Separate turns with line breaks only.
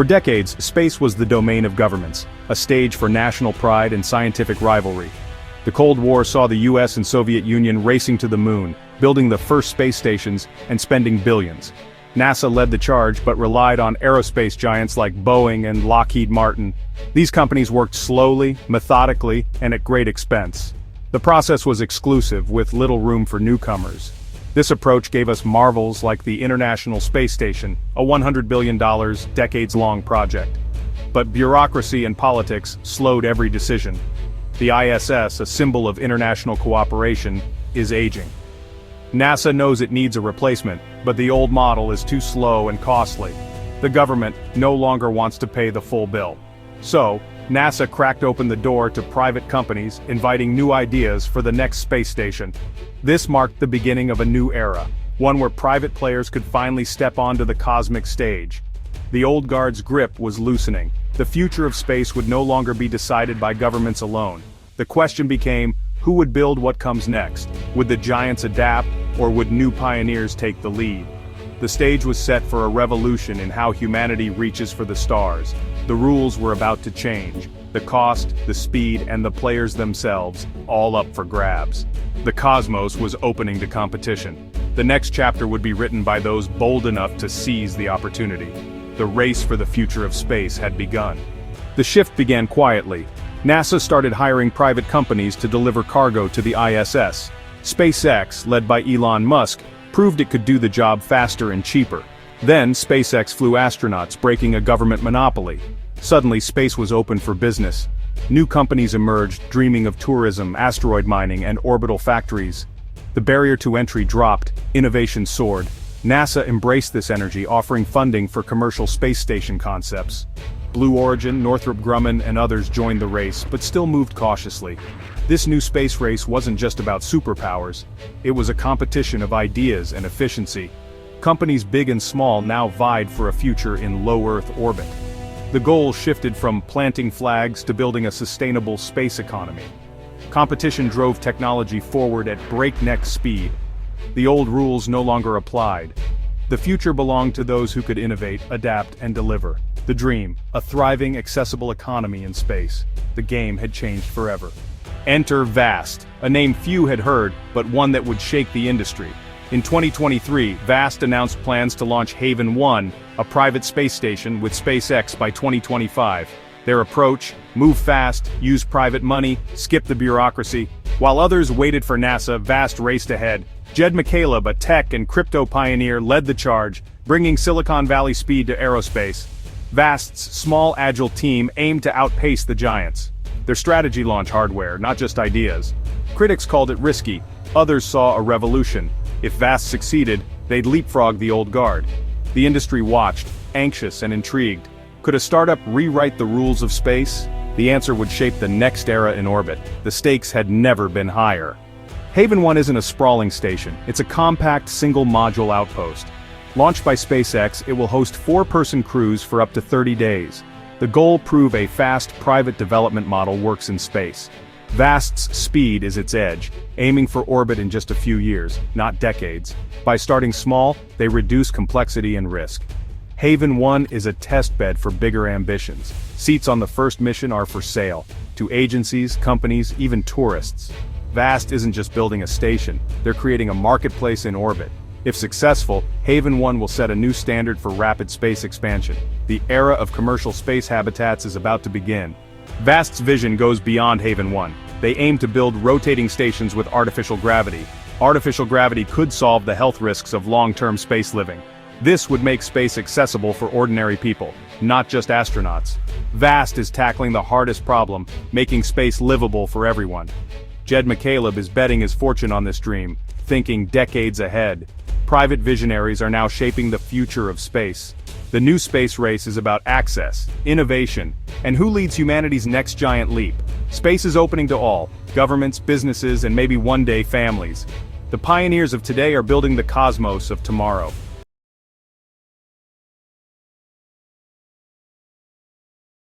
For decades, space was the domain of governments, a stage for national pride and scientific rivalry. The Cold War saw the US and Soviet Union racing to the moon, building the first space stations and spending billions. NASA led the charge but relied on aerospace giants like Boeing and Lockheed Martin. These companies worked slowly, methodically, and at great expense. The process was exclusive, with little room for newcomers. This approach gave us marvels like the International Space Station, a $100 billion, decades-long project. But bureaucracy and politics slowed every decision. The ISS, a symbol of international cooperation, is aging. NASA knows it needs a replacement, but the old model is too slow and costly. The government no longer wants to pay the full bill. So, NASA cracked open the door to private companies, inviting new ideas for the next space station. This marked the beginning of a new era, one where private players could finally step onto the cosmic stage. The old guard's grip was loosening. The future of space would no longer be decided by governments alone. The question became, who would build what comes next? Would the giants adapt, or would new pioneers take the lead? The stage was set for a revolution in how humanity reaches for the stars. The rules were about to change. The cost, the speed, and the players themselves, all up for grabs. The cosmos was opening to competition. The next chapter would be written by those bold enough to seize the opportunity. The race for the future of space had begun. The shift began quietly. NASA started hiring private companies to deliver cargo to the ISS. SpaceX, led by Elon Musk, proved it could do the job faster and cheaper. Then SpaceX flew astronauts, breaking a government monopoly. Suddenly, space was open for business. New companies emerged, dreaming of tourism, asteroid mining, and orbital factories. The barrier to entry dropped, innovation soared. NASA embraced this energy, offering funding for commercial space station concepts. Blue Origin, Northrop Grumman, and others joined the race, but still moved cautiously. This new space race wasn't just about superpowers. It was a competition of ideas and efficiency. Companies big and small now vied for a future in low Earth orbit. The goal shifted from planting flags to building a sustainable space economy. Competition drove technology forward at breakneck speed. The old rules no longer applied. The future belonged to those who could innovate, adapt, and deliver. The dream, a thriving, accessible economy in space. The game had changed forever. Enter VAST, a name few had heard, but one that would shake the industry. In 2023, VAST announced plans to launch Haven 1, a private space station with SpaceX by 2025. Their approach: move fast, use private money, skip the bureaucracy. While others waited for NASA, VAST raced ahead. Jed McCaleb, a tech and crypto pioneer, led the charge, bringing Silicon Valley speed to aerospace. VAST's small, agile team aimed to outpace the giants. Their strategy launched hardware, not just ideas. Critics called it risky, others saw a revolution. If VAST succeeded, they'd leapfrog the old guard. The industry watched, anxious and intrigued. Could a startup rewrite the rules of space? The answer would shape the next era in orbit. The stakes had never been higher. Haven 1 isn't a sprawling station, it's a compact single-module outpost. Launched by SpaceX, it will host 4-person crews for up to 30 days. The goal: prove a fast, private development model works in space. VAST's speed is its edge, aiming for orbit in just a few years, not decades. By starting small, they reduce complexity and risk. Haven 1 is a testbed for bigger ambitions. Seats on the first mission are for sale, to agencies, companies, even tourists. VAST isn't just building a station, they're creating a marketplace in orbit. If successful, Haven 1 will set a new standard for rapid space expansion. The era of commercial space habitats is about to begin. VAST's vision goes beyond Haven 1. They aim to build rotating stations with artificial gravity. Artificial gravity could solve the health risks of long-term space living. This would make space accessible for ordinary people, not just astronauts. VAST is tackling the hardest problem, making space livable for everyone. Jed McCaleb is betting his fortune on this dream, thinking decades ahead. Private visionaries are now shaping the future of space. The new space race is about access, innovation, and who leads humanity's next giant leap. Space is opening to all: governments, businesses, and maybe one day families. The pioneers of today are building the cosmos of tomorrow.